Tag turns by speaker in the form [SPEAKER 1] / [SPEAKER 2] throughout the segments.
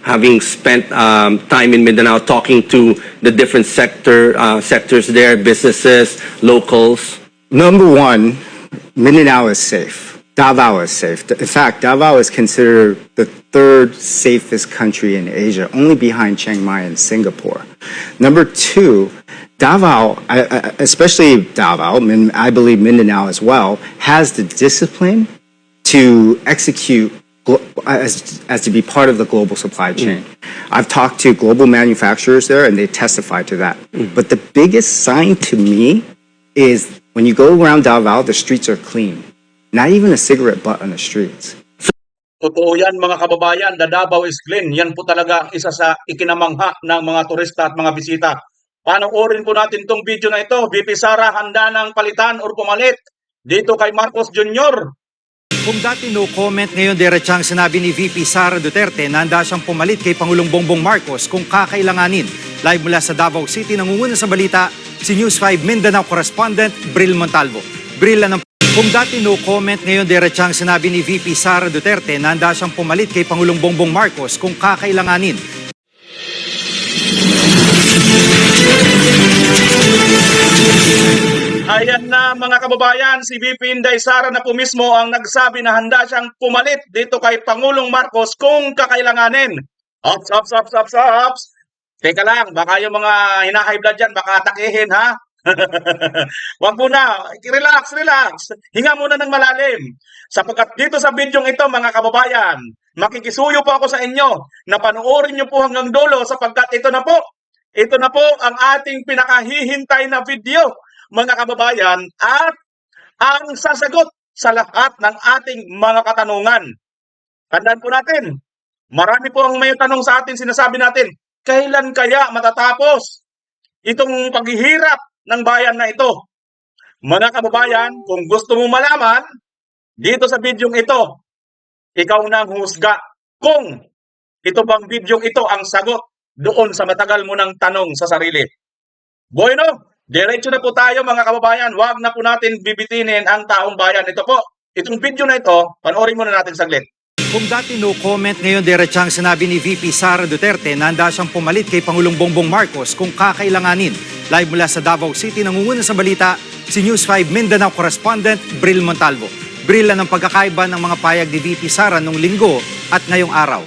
[SPEAKER 1] having spent time in Mindanao talking to the different sectors there, businesses, locals?
[SPEAKER 2] Number one, Mindanao is safe. Davao is safe. In fact, Davao is considered the third safest country in Asia, only behind Chiang Mai and Singapore. Number two, Davao, especially Davao, I believe Mindanao as well, has the discipline to execute as to be part of the global supply chain. I've talked to global manufacturers there and they testify to that. But the biggest sign to me is when you go around Davao, the streets are clean. Not even a cigarette butt on the streets.
[SPEAKER 3] Totoo yan mga kababayan, the Davao is clean. Yan po talaga ang isa sa ikinamangha ng mga turista at mga bisita. Panoorin po natin tong video na ito. VP Sara handa ng palitan or pumalit dito kay Marcos Jr.
[SPEAKER 4] Kung dati no comment, ngayon diretsang sinabi ni VP Sara Duterte na handa siyang pumalit kay Pangulong Bongbong Marcos kung kakailanganin. Live mula sa Davao City, nangunguna sa balita, si News 5 Mindanao correspondent Bril Montalvo. Bril, kung dati no comment, ngayon diretsang sinabi ni VP Sara Duterte na handa siyang pumalit kay Pangulong Bongbong Marcos kung kakailanganin.
[SPEAKER 3] Ayan na mga kababayan, si VP Inday Sara na po mismo ang nagsabi na handa siyang pumalit dito kay Pangulong Marcos kung kakailanganin. Ops. Teka lang, baka yung mga hina-high blood dyan, baka atakihin ha? Wag muna, relax. Hinga muna ng malalim. Sapagkat dito sa bidyong ito mga kababayan, makikisuyo po ako sa inyo na panoorin nyo po hanggang dulo sapagkat ito na po ang ating pinakahihintay na video mga kababayan at ang sasagot sa lahat ng ating mga katanungan. Tandaan po natin, marami po ang may tanong sa atin, sinasabi natin, kailan kaya matatapos itong paghihirap ng bayan na ito? Mga kababayan, kung gusto mo malaman, dito sa bidyong ito, ikaw na ang husga kung ito bang bidyong ito ang sagot doon sa matagal mo ng tanong sa sarili. Bueno, diretso na po tayo mga kababayan. Huwag na po natin bibitinin ang taong bayan. Ito po, itong video na ito, panoorin muna natin saglit.
[SPEAKER 4] Kung dati no comment, ngayon diretsang sinabi ni VP Sara Duterte na handa siyang pumalit kay Pangulong Bongbong Marcos kung kakailanganin. Live mula sa Davao City, nangunguna sa balita, si News 5 Mindanao correspondent Bril Montalvo. Bril, ng pagkakaiba ng mga payag ni VP Sara nung linggo at ngayong araw.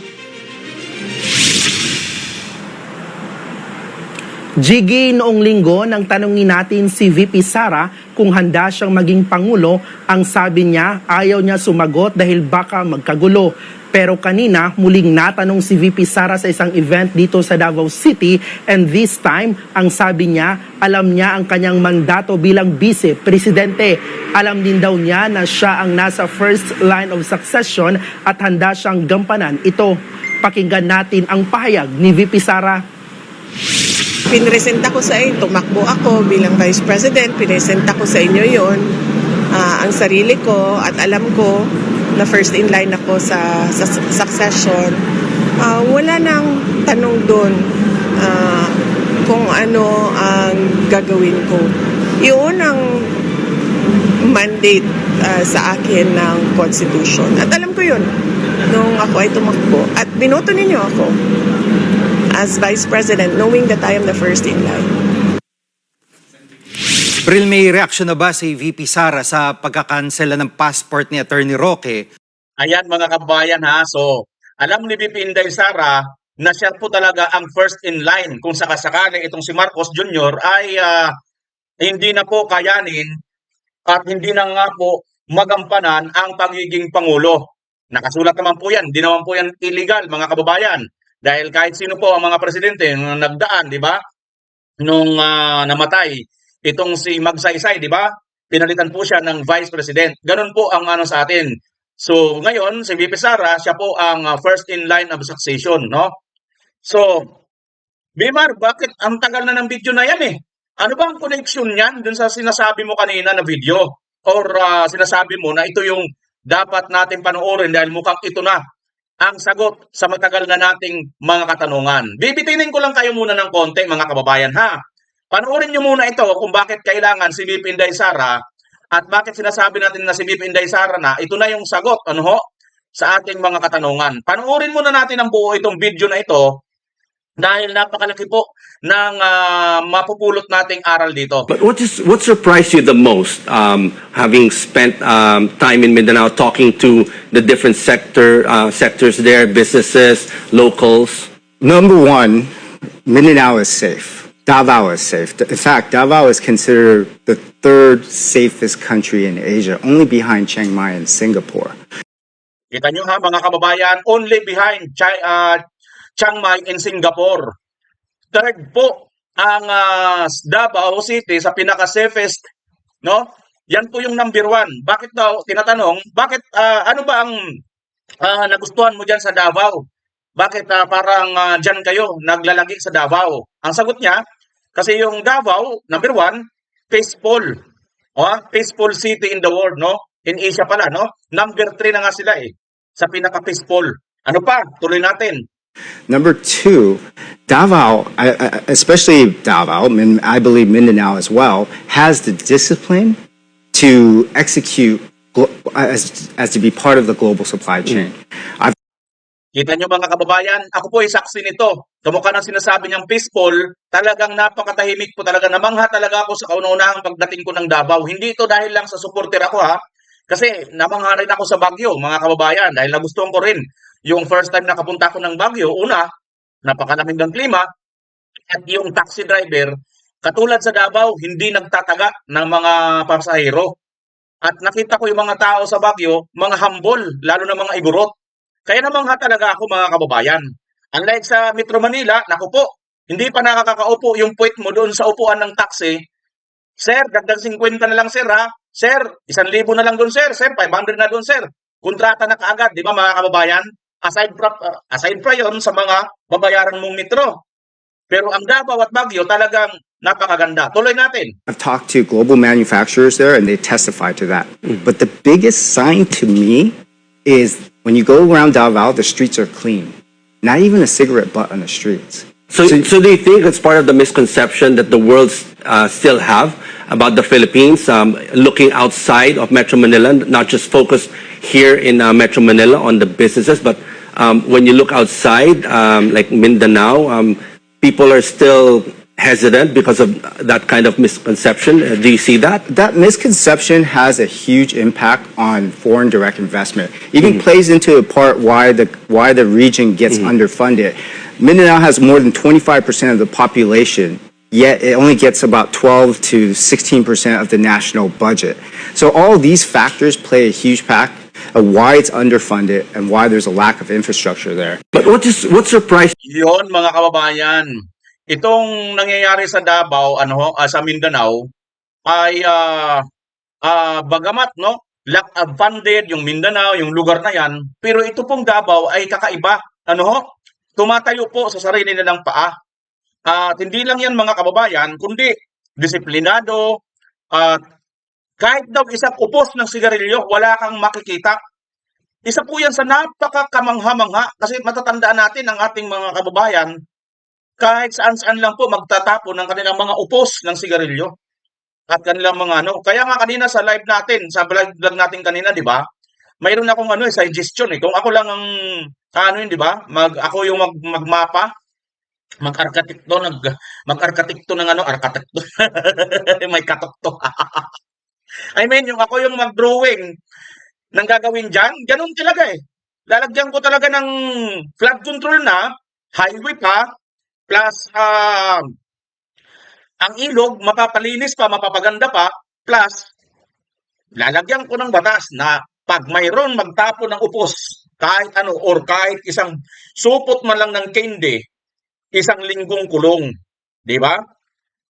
[SPEAKER 5] Jiggy, noong linggo nang tanungin natin si VP Sara kung handa siyang maging Pangulo, ang sabi niya ayaw niya sumagot dahil baka magkagulo. Pero kanina muling natanong si VP Sara sa isang event dito sa Davao City and this time ang sabi niya alam niya ang kanyang mandato bilang Vice Presidente. Alam din daw niya na siya ang nasa first line of succession at handa siyang gampanan ito. Pakinggan natin ang pahayag ni VP Sara.
[SPEAKER 6] Pinresenta ko sa inyo, tumakbo ako bilang Vice President, pinresenta ko sa inyo yon ang sarili ko at alam ko na first in line ako sa succession. Wala nang tanong doon kung ano ang gagawin ko. Yun ang mandate sa akin ng Constitution. At alam ko yun nung ako ay tumakbo. At binoto ninyo ako as Vice President, knowing that I am the first in line.
[SPEAKER 4] Bril, may reaksyon na ba si VP Sara sa pagkakansela ng passport ni Attorney Roque?
[SPEAKER 3] Ayan mga kabayan ha, so alam ni VP Inday Sara na siya po talaga ang first in line kung sakasakali itong si Marcos Jr. ay hindi na po kayanin at hindi na nga po magampanan ang pagiging Pangulo. Nakasulat naman po yan, hindi naman po yan illegal mga kababayan. Dahil kahit sino po ang mga presidente nung nagdaan, di ba? Nung namatay itong si Magsaysay, di ba? Pinalitan po siya ng Vice President. Ganun po ang ano sa atin. So ngayon, si VP Sara, siya po ang first in line of succession, no? So, Bimar, bakit ang tagal na ng video na yan eh? Ano bang connection niyan dun sa sinasabi mo kanina na video? Or sinasabi mo na ito yung dapat natin panoorin dahil mukhang ito na ang sagot sa matagal na nating mga katanungan. Bibitinin ko lang kayo muna ng konti mga kababayan ha. Panoorin nyo muna ito kung bakit kailangan si VP Inday Sara at bakit sinasabi natin na si VP Inday Sara na ito na yung sagot. Ano ho? sa ating mga katanungan. Panoorin muna natin ang buo itong video na ito dahil napakalaki po ng mapupulot nating aral dito.
[SPEAKER 1] But what surprised you the most, having spent time in Mindanao talking to the different sectors there, businesses, locals?
[SPEAKER 2] Number one, Mindanao is safe. Davao is safe. In fact, Davao is considered the third safest country in Asia, only behind Chiang Mai and Singapore.
[SPEAKER 3] Kita nyo ha mga kababayan, only behind Chiang Mai and Singapore. Third po ang Davao City sa pinaka-safest, no? Yan po yung number one. Bakit daw, tinatanong, bakit, ano ba ang nagustuhan mo dyan sa Davao? Bakit parang dyan kayo naglalagi sa Davao? Ang sagot niya, kasi yung Davao, number one, peaceful. Peaceful city in the world, no? In Asia pala, no? Number 3 na nga sila sa pinaka-peaceful. Ano pa? Tuloy natin.
[SPEAKER 2] Number two, Davao, especially Davao, I believe Mindanao as well, has the discipline to execute as to be part of the global supply chain.
[SPEAKER 3] Kita nyo mga kababayan, ako po ay saksi nito. Kamukha ng sinasabi niyang peaceful, talagang napakatahimik po talaga. Namangha talaga ako sa kauna-unahang pagdating ko ng Davao. Hindi ito dahil lang sa supporter ako kasi namangha rin ako sa Baguio mga kababayan dahil nagustuhan ko rin yung first time nakapunta ko ng Baguio. Una, napakalamig ng klima at yung taxi driver, katulad sa Davao, hindi nagtataga ng mga pasahero. At nakita ko yung mga tao sa Baguio, mga humble, lalo na mga igorot. Kaya namangha talaga ako mga kababayan. Unlike sa Metro Manila, naku po, hindi pa nakakaupo yung puwit mo doon sa upuan ng taxi. Sir, dagdag 50 na lang sir ha. Sir, 1,000 na lang doon sir. Sir, 500 na doon sir. Kontrata na kaagad, di ba mga kababayan? Aside fra yon sa mga babayaran mong metro. Pero ang Davao at Baguio talagang napakaganda. Tuloy natin.
[SPEAKER 2] I've talked to global manufacturers there and they testify to that. But the biggest sign to me is when you go around Davao, the streets are clean. Not even a cigarette butt on the streets.
[SPEAKER 1] So do you think it's part of the misconception that the world still have about the Philippines, looking outside of Metro Manila, not just focused here in Metro Manila on the businesses, but when you look outside, like Mindanao, people are still hesitant because of that kind of misconception. Do you see that?
[SPEAKER 2] That misconception has a huge impact on foreign direct investment. Even plays into a part why the region gets underfunded. Mindanao has more than 25% of the population, yet it only gets about 12 to 16% of the national budget. So all these factors play a huge impact of why it's underfunded and why there's a lack of infrastructure there.
[SPEAKER 1] But what surprised
[SPEAKER 3] Yon mga kababayan, itong nangyayari sa Davao, sa Mindanao ay bagamat lack of funded yung Mindanao, yung lugar na yan, pero ito pong Davao ay kakaiba. Tumatayo po sa sarili nilang paa. At hindi lang yan mga kababayan, kundi disiplinado, kahit daw isang upos ng sigarilyo, wala kang makikita. Isa po yan sa napakakamangha-mangha kasi matatandaan natin ang ating mga kababayan, kahit saan-saan lang po magtatapon ng kanilang mga upos ng sigarilyo at kanilang mga Kaya nga kanina sa live natin, sa vlog natin kanina, di ba? Mayroon akong suggestion Kung ako lang ang di ba? Ako yung magmapa, mag-arkitekto ng arkitekto. May katukto. I mean, yung ako yung mag-drawing ng gagawin dyan, ganun talaga Lalagyan ko talaga ng flood control na, highway pa, plus ang ilog, mapapalinis pa, mapapaganda pa, plus lalagyan ko ng batas na pag mayroon magtapon ng upos, kahit or kahit isang supot man lang ng candy, 1 linggong kulong. Di ba?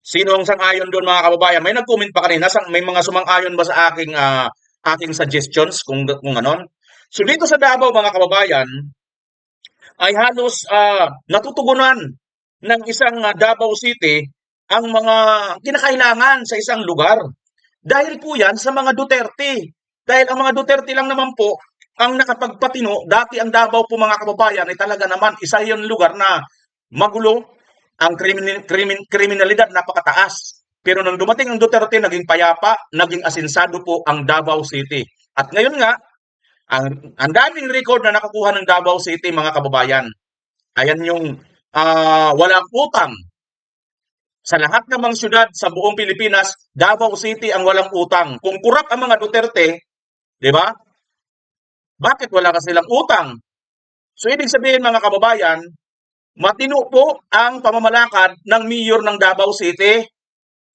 [SPEAKER 3] Sino ang sang-ayon doon mga kababayan? May nag-comment pa kanina, may mga sumang-ayon ba sa aking suggestions kung anon? So dito sa Davao mga kababayan, ay halos natutugunan ng isang Davao City ang mga kinakailangan sa isang lugar. Dahil po yan sa mga Duterte. Dahil ang mga Duterte lang naman po ang nakapagpatino. Dati ang Davao po mga kababayan ay talaga naman isa yung lugar na magulo, ang kriminalidad napakataas. Pero nang dumating ang Duterte, naging payapa, naging asinsado po ang Davao City. At ngayon nga, Ang daming record na nakukuha ng Davao City, mga kababayan. Ayan yung walang utang. Sa lahat ng mga syudad sa buong Pilipinas, Davao City ang walang utang. Kung kurap ang mga Duterte, di ba? Bakit wala ka silang utang? So, ibig sabihin, mga kababayan, matino po ang pamamalakad ng mayor ng Davao City.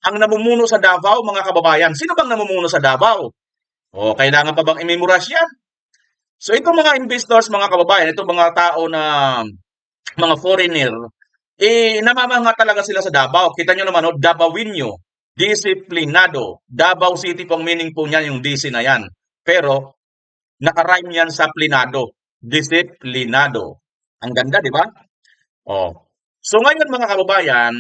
[SPEAKER 3] Ang namumuno sa Davao, mga kababayan. Sino bang namumuno sa Davao? O, kailangan pa bang i-memorize yan? So, itong mga investors, mga kababayan, itong mga tao na mga foreigner, namamanga talaga sila sa Davao. Kita nyo naman, Davaoinyo, disiplinado. Davao City pong meaning po niyan, yung DC na yan. Pero, nakarime yan sa plinado. Disiplinado. Ang ganda, di ba? Oh. So, ngayon mga kababayan,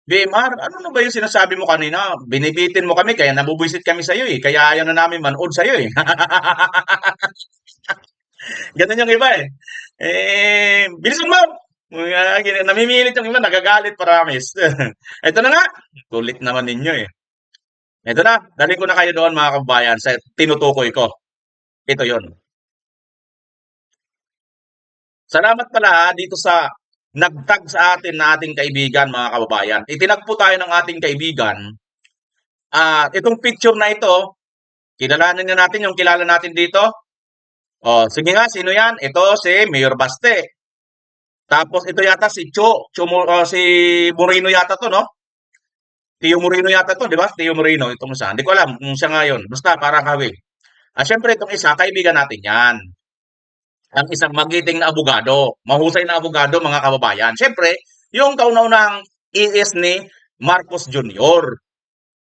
[SPEAKER 3] BMR, ano na ba yung sinasabi mo kanina? Binibitin mo kami, kaya nabubuisit kami sa'yo eh. Kaya ayaw na namin manood sa'yo eh. Ganun yung iba eh. Bilisan mo! Namimilit yung iba, nagagalit, promise. Ito na nga. Kulit naman ninyo eh. Ito na, dali ko na kayo doon mga kababayan sa tinutukoy ko. Ito yon. Salamat pala dito sa nagtag sa atin na ating kaibigan mga kababayan. Itinag po tayo ng ating kaibigan. Itong picture na ito, kilalanin na natin yung kilala natin dito. Oh, sige nga, sino yan? Ito si Mayor Baste. Tapos ito yata si si Moreno yata to, no? Tio Moreno yata to, di ba? Tio Moreno, itong isa. Hindi ko alam kung siya ngayon. Basta parang kawig. Syempre itong isa, kaibigan natin yan. Ang isang magiting na abogado. Mahusay na abogado, mga kababayan. Syempre, yung kauna-unang IS ni Marcos Jr.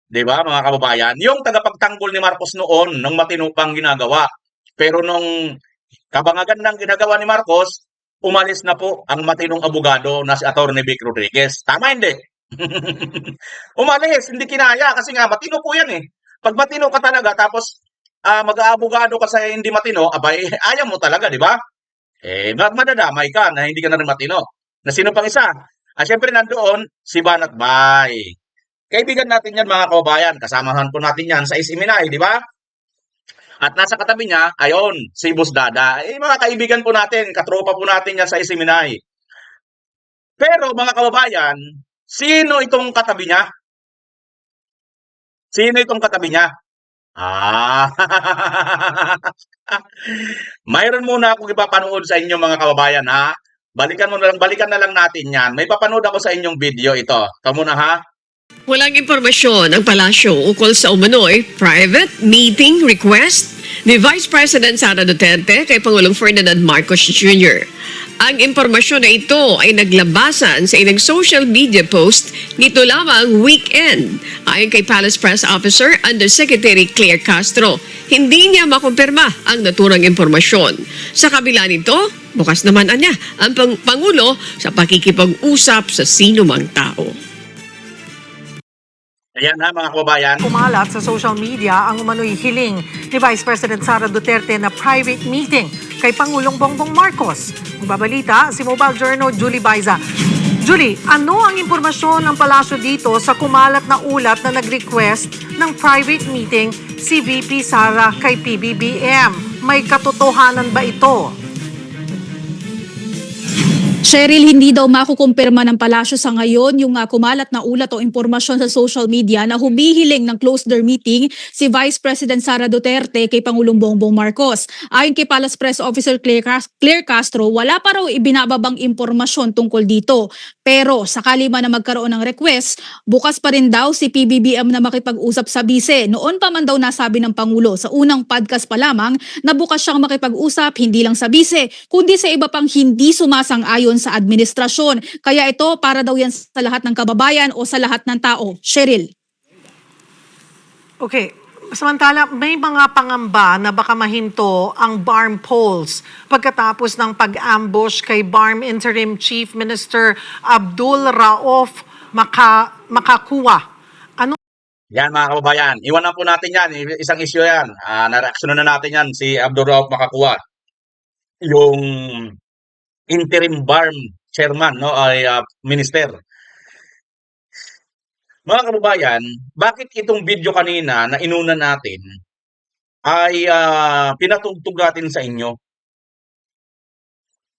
[SPEAKER 3] Di ba, mga kababayan? Yung tagapagtanggol ni Marcos noon, nung matinupang ginagawa. Pero nung kabangagandang ginagawa ni Marcos, umalis na po ang matinong abogado na si Atty. Vic Rodriguez. Tama hindi? Umalis, hindi kinaya kasi nga matino po yan eh. Pag matino ka talaga tapos mag-aabogado ka sa hindi matino, abay, ayaw mo talaga, di ba? Madadamay ka na hindi ka na rin matino. Na sino pang isa? Syempre nandoon, si Banat Bay. Kaibigan natin yan mga kababayan. Kasamahan po natin yan sa Isiminay, di ba? At nasa katabi niya, ayon, si Boss Dada. Mga kaibigan po natin, katropa po natin yan sa Isiminay. Pero mga kababayan, sino itong katabi niya? Sino itong katabi niya? Mayroon muna akong ipapanood sa inyo mga kababayan ha. Balikan na lang natin yan. May papanood ako sa inyong video ito. Ito muna ha.
[SPEAKER 7] Walang impormasyon ang palasyo ukol sa umano'y private meeting request ni Vice President Sara Duterte kay Pangulong Ferdinand Marcos Jr. Ang impormasyon na ito ay naglabasan sa ilang social media post nito lamang weekend. Ayon kay Palace Press Officer Undersecretary Claire Castro, hindi niya makumpirma ang naturang impormasyon. Sa kabila nito, bukas naman niya ang Pangulo sa pakikipag-usap sa sino mang tao.
[SPEAKER 3] Ayan ha mga kababayan.
[SPEAKER 8] Kumalat sa social media ang umano'y hiling ni Vice President Sara Duterte na private meeting kay Pangulong Bongbong Marcos. Magbabalita si Mobile Journal Julie Baiza. Julie, ano ang impormasyon ng palasyo dito sa kumalat na ulat na nag-request ng private meeting si VP Sara kay PBBM? May katotohanan ba ito?
[SPEAKER 9] Cheryl, hindi daw makukumpirma ng palasyo sa ngayon yung kumalat na ulat o impormasyon sa social media na humihiling ng closed-door meeting si Vice President Sara Duterte kay Pangulong Bongbong Marcos. Ayon kay Palace Press Officer Claire Castro, wala pa raw ibinababang impormasyon tungkol dito. Pero sakali man na magkaroon ng request, bukas pa rin daw si PBBM na makipag-usap sa bise. Noon pa man daw nasabi ng Pangulo sa unang podcast pa lamang na bukas siyang makipag-usap hindi lang sa bise, kundi sa iba pang hindi sumasang-ayon sa administrasyon. Kaya ito para daw yan sa lahat ng kababayan o sa lahat ng tao. Cheryl.
[SPEAKER 8] Okay. Samantala, may mga pangamba na baka mahinto ang BARM polls pagkatapos ng pag-ambush kay BARM Interim Chief Minister Abdul Rauf Makakuwa. Ano?
[SPEAKER 3] Yan mga kababayan. Iwanan po natin yan. Isang issue yan. Na-reaksyonan na natin yan si Abdul Rauf Makakuwa. Yung interim BARM chairman, no, ay minister. Mga kababayan, bakit itong video kanina na inuna natin ay pinatugtog natin sa inyo.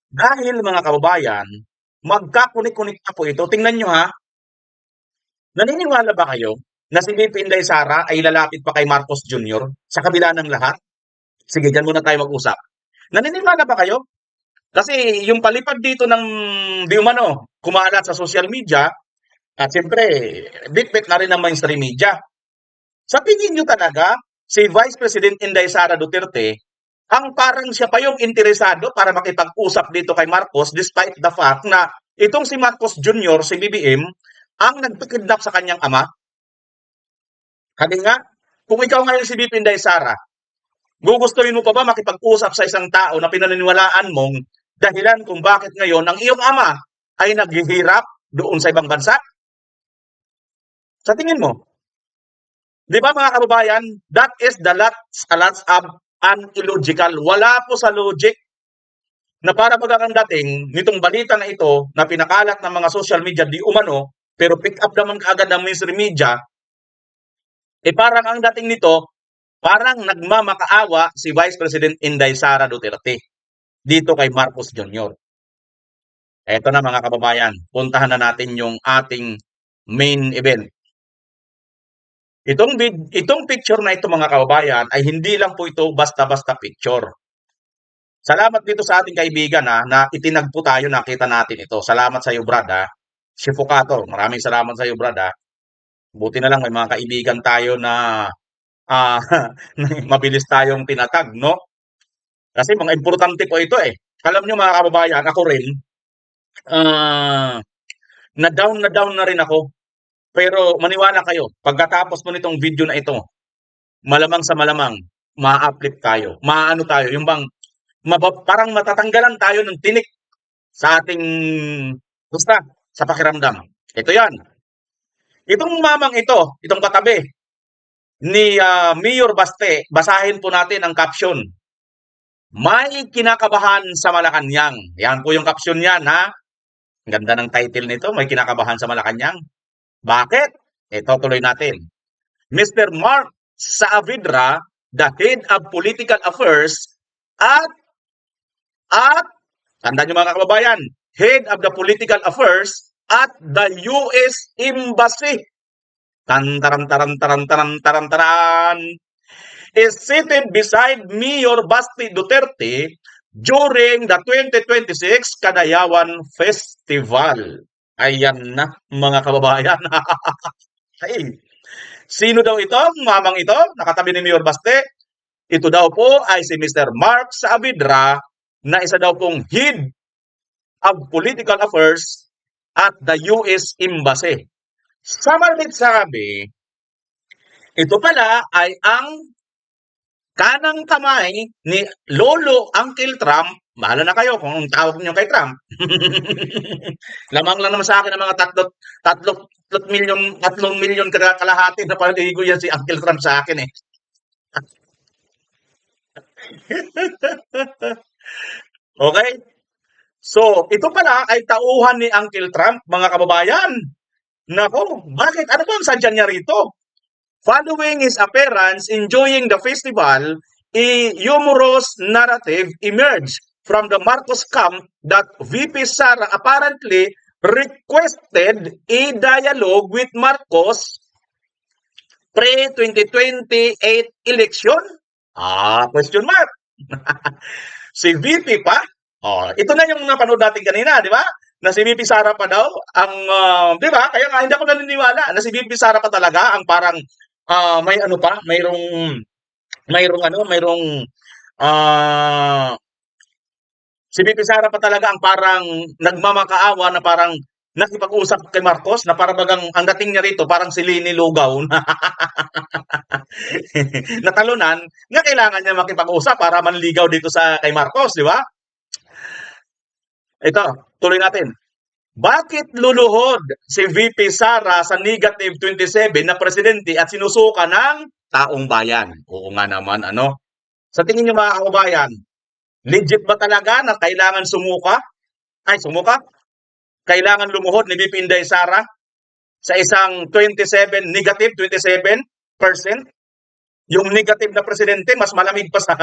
[SPEAKER 3] Dahil mga kababayan, magkakunik-kunik na po ito. Tingnan nyo ha, naniniwala ba kayo na si VP Inday Sara ay lalapit pa kay Marcos Jr. sa kabila ng lahat? Sige, dyan muna tayo mag-usap. Naniniwala ba kayo? Kasi yung palipad dito ng di umano, kumalat sa social media, at siyempre, bitbit na rin ng mainstream media. Sa tingin nyo talaga, si Vice President Inday Sara Duterte, ang parang siya pa yung interesado para makipag-usap dito kay Marcos despite the fact na itong si Marcos Jr., si BBM, ang nagpakidnap sa kanyang ama. Kasi nga, kung ikaw ngayon si VP Inday Sara, gugustuhin mo pa ba makipag-usap sa isang tao na pinaniniwalaan mong dahilan kung bakit ngayon ang iyong ama ay naghihirap doon sa ibang bansa? Sa tingin mo? Di ba mga kababayan, that is the lots of an illogical. Wala po sa logic na para bagang dating nitong balita na ito na pinakalat ng mga social media di umano, pero pick up naman kaagad ng mainstream media, parang ang dating nito, parang nagmamakaawa si Vice President Inday Sara Duterte dito kay Marcos Jr. Eto na mga kababayan, puntahan na natin yung ating main event. Itong picture na ito mga kababayan ay hindi lang po ito basta-basta picture. Salamat dito sa ating kaibigan na itinagpo tayo, nakita natin ito. Salamat sa iyo, Brad. Si Fukato, maraming salamat sa iyo, Brad. Buti na lang may mga kaibigan tayo na mabilis tayong tinatag, no? Kasi mga importante po ito eh. Alam nyo mga kababayan, ako rin, na down na rin ako. Pero maniwala kayo, pagkatapos mo nitong video na ito, malamang sa malamang, ma-uplift tayo. Maano tayo, yung bang parang matatanggalan tayo ng tinik sa ating gusta, sa pakiramdam. Ito yan. Itong mamang ito, itong katabi ni Mayor Baste, basahin po natin ang caption. May kinakabahan sa Malacanang. Yan po yung caption niyan ha. Ang ganda ng title nito, may kinakabahan sa Malacanang. Bakit? Ito tuloy natin. Mr. Mark Saavedra, the head of political affairs at tandaan niyo mga kababayan, head of the political affairs at the US Embassy. Taran is seated beside Mayor Basti Duterte during the 2026 Kadayawan Festival. Ayan na, mga kababayan. Ay, sino daw ito? Mamang ito? Nakatabi ni Mayor Baste? Ito daw po ay si Mr. Mark Saavedra na isa daw pong head of political affairs at the US Embassy. Sa malit sabi, ito pala ay ang kanang kamay ni Lolo Uncle Trump. Bahala na kayo kung anong tawag niyo kay Trump. Lamang lang naman sa akin ng mga 3 milyon kalahati na paligo yan si Uncle Trump sa akin eh. Okay? So, ito pala ay tauhan ni Uncle Trump, mga kababayan. Nako, bakit? Ano ba ang sadya niya rito? Following his appearance enjoying the festival, a humorous narrative emerged from the Marcos camp that VP Sara apparently requested a dialogue with Marcos pre-2028 election? Question mark. Si VP pa? Ito na yung napanood natin kanina, di ba? Na si VP Sara pa daw ang, di ba? Kaya nga hindi ako naniniwala na si VP Sara pa talaga ang parang may ano pa, mayroong si VP Sara pa talaga ang parang nagmamakaawa na parang nakipag-usap kay Marcos na parang bagang ang dating niya rito parang si Lini Lugaw na natalunan na kailangan niya makipag-usap para manligaw dito sa kay Marcos, di ba? Ito, tuloy natin. Bakit luluhod si VP Sara sa negative 27 na presidente at sinusuka ng taong bayan? Oo nga naman, ano? Sa tingin niyo mga kababayan, legit ba talaga na kailangan sumuka? Kailangan lumuhod ni VP Inday Sara sa isang negative 27%? Yung negative na presidente, mas malamig pa sa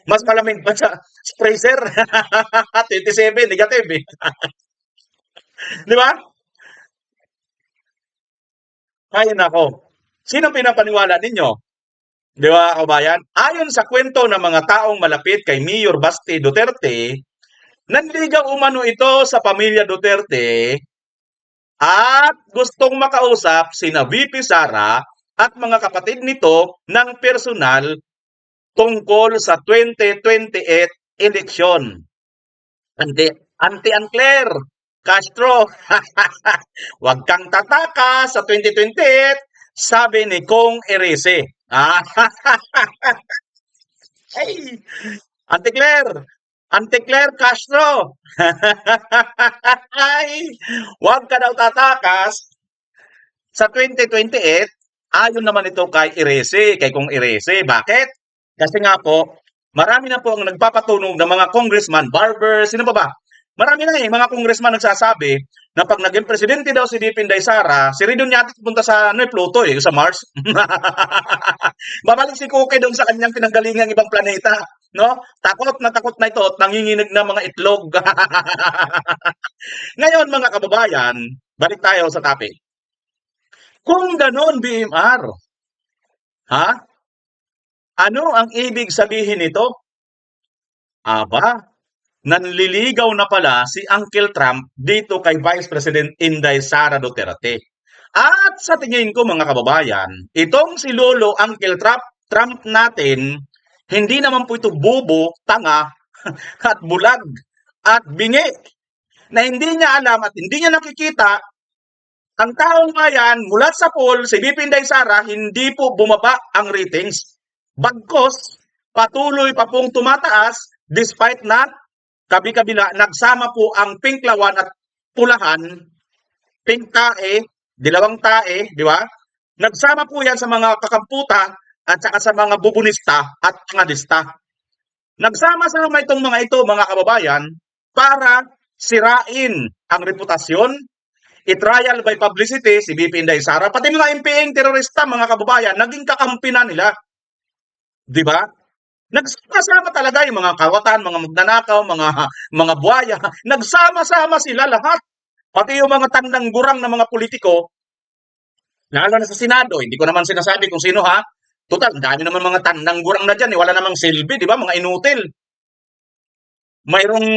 [SPEAKER 3] mas malamig pa sa freezer. 27, negative eh. Di ba? Ay, nako. Sino pinapaniwala ninyo? Di ba, kabayan? Ayon sa kwento ng mga taong malapit kay Mayor Basti Duterte, nanligaw umano ito sa pamilya Duterte at gustong makausap sina VP Sara at mga kapatid nito ng personal tungkol sa 2028 eleksyon. Anti-Ancler, Castro, huwag kang tataka sa 2028, sabi ni Kong Erese. Hey, Anti-Claire Castro. Ay, huwag ka daw tatakas sa 2028. Ayon naman ito kay Erese, kay Kong Erese. Bakit? Kasi nga po, marami na po ang nagpapatunog ng mga congressman, barbers, sino pa ba? Marami na mga congressman nagsasabi na pag naging presidente daw si VP Inday Sara, si Ridon yata pupunta sa Pluto sa Mars. Babalik si Cookie doon sa kanyang pinanggalingang ibang planeta, no? Takot na ito at nanginginig na mga itlog. Ngayon mga kababayan, balik tayo sa topic. Kung ganon BMR, ha? Ano ang ibig sabihin nito? Aba, nanliligaw na pala si Uncle Trump dito kay Vice President Inday Sara Duterte. At sa tingin ko mga kababayan, itong si Lolo Uncle Trump natin, hindi naman po ito bobo, tanga, at bulag, at bingi, na hindi niya alam at hindi niya nakikita ang taong bayan mula sa poll, si VP Inday Sara, hindi po bumaba ang ratings. Bagkos, patuloy pa pong tumataas despite na kabi-kabila, nagsama po ang pink lawan at pulahan, pink tae, dilawang tae, di ba? Nagsama po yan sa mga kakamputa at saka sa mga bubunista at pangadista. Nagsama-sama itong mga ito, mga kababayan, para sirain ang reputasyon, i-trial by publicity si VP Inday Sara, pati mga MPing terorista, mga kababayan, naging kakampi na nila. Di ba? Nagsama talaga yung mga kawatan, mga magnanakaw, mga buhaya. Nagsama-sama sila lahat. Pati yung mga tandang gurang na mga politiko, lalo na sa Senado, hindi ko naman sinasabi kung sino ha. Total, dami naman mga tandang gurang na dyan. Wala namang silbi, di ba? Mga inutil. Mayroong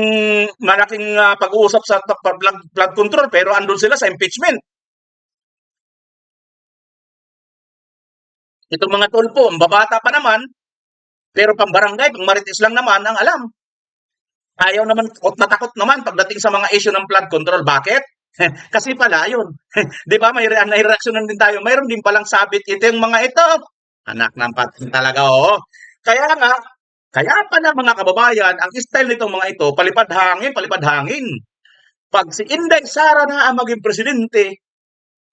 [SPEAKER 3] malaking pag-uusap sa flood control pero andun sila sa impeachment. Itong mga tulpo, ang babata pa naman, pero pang-barangay, pang-marites lang naman ang alam. Ayaw naman, natakot naman pagdating sa mga issue ng flood control. Bakit? Kasi pala yun. Di ba, may reaksyonan din tayo. Mayroon din palang sabit ito yung mga ito. Anak ng patin talaga, oo. Kaya pala mga kababayan, ang style nitong mga ito, palipad hangin. Pag si Inday Sara na ang maging presidente,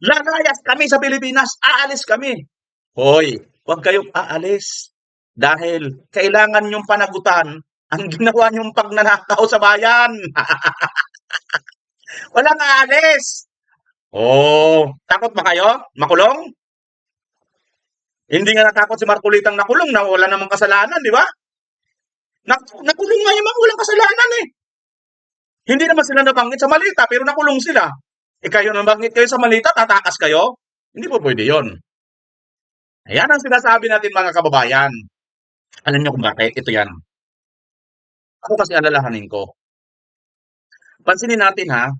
[SPEAKER 3] lalayas kami sa Pilipinas, aalis kami. Hoy, huwag kayong aalis. Dahil kailangan yung panagutan ang ginawa niyong pagnanakaw sa bayan. Walang aalis. Oh, takot ba kayo? Makulong? Hindi nga natakot si Marcolitang nakulong na wala namang kasalanan, di ba? Nakulong nga yung mga walang kasalanan eh. Hindi naman sila nabanggit sa malita, pero nakulong sila. Kayo nabanggit kayo sa malita, tatakas kayo? Hindi po pwede yun. Ayan ang sinasabi natin mga kababayan. Alam niyo kung bakit? Ito yan. Ako kasi alalahanin ko. Pansinin natin ha,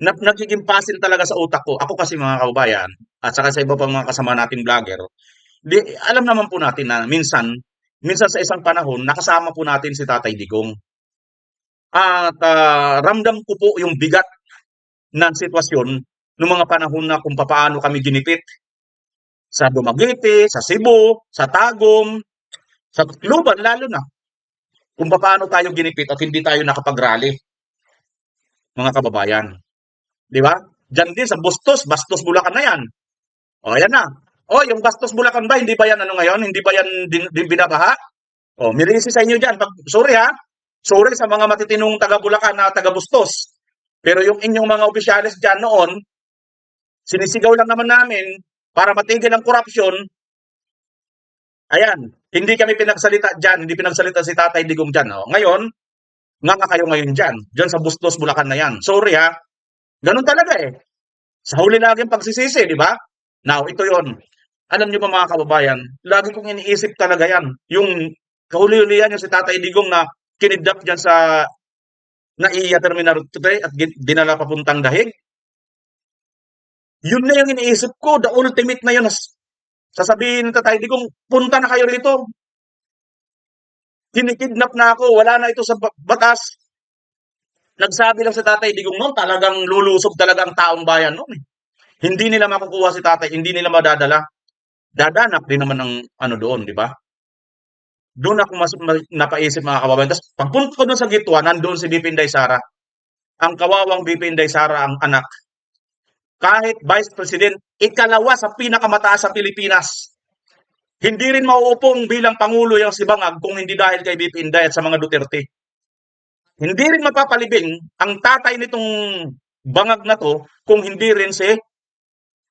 [SPEAKER 3] nagiging puzzle talaga sa utak ko. Ako kasi mga kababayan, at saka sa iba pang mga kasama nating vlogger, alam naman po natin na minsan sa isang panahon, nakasama po natin si Tatay Digong. At ramdam ko po yung bigat ng sitwasyon noong mga panahon na kung paano kami ginipit sa Dumaguete, sa Cebu, sa Tagum, sa Tacloban lalo na. Kung paano tayo ginipit at hindi tayo nakapag-rally. Mga kababayan. Di ba? Diyan din sa Bastos Bulacan na yan. O, yan na. O, yung Bastos Bulacan ba, hindi ba yan ngayon? Hindi ba yan din binabaha? O, mirisi sa inyo dyan. Sorry ha. Sorry sa mga matitinong taga Bulacan na taga Bustos. Pero yung inyong mga opisyalis dyan noon, sinisigaw lang naman namin para matigil ang korupsyon, Ayan, hindi kami pinagsalita dyan, hindi pinagsalita si Tatay Digong dyan. Oh. Ngayon, nga kayo ngayon dyan, dyan sa Bustos, Bulacan na yan. Sorry ha, ganun talaga eh. Sa huli lagi ang pagsisisi, di ba? Now, ito yon. Alam niyo ba mga kababayan, lagi kong iniisip talaga yan. Yung kahuli-hulihan yung si Tatay Digong na kinidnap dyan sa NAIA Terminal 3 at dinala papuntang Dahig. Yun na yung iniisip ko, the ultimate na yun. Sasabihin ni Tatay Digong, punta na kayo rito. Kinikidnap na ako, wala na ito sa batas. Nagsabi lang si Tatay Digong noon, talagang lulusob talaga ang taong bayan noon. Hindi nila makukuha si Tatay, hindi nila madadala. Dadanap din naman ng ano doon, di ba? Doon ako napaisip mga kababayan. Tapos pagpunta ko doon sa Gitwa, nandoon si BP Inday Sara. Ang kawawang BP Inday Sara, ang anak. Kahit Vice President, ikalawa sa pinakamataas sa Pilipinas. Hindi rin mauupong bilang Pangulo yung si Bangag kung hindi dahil kay BP Inday at sa mga Duterte. Hindi rin mapapalibing ang tatay nitong Bangag na to kung hindi rin si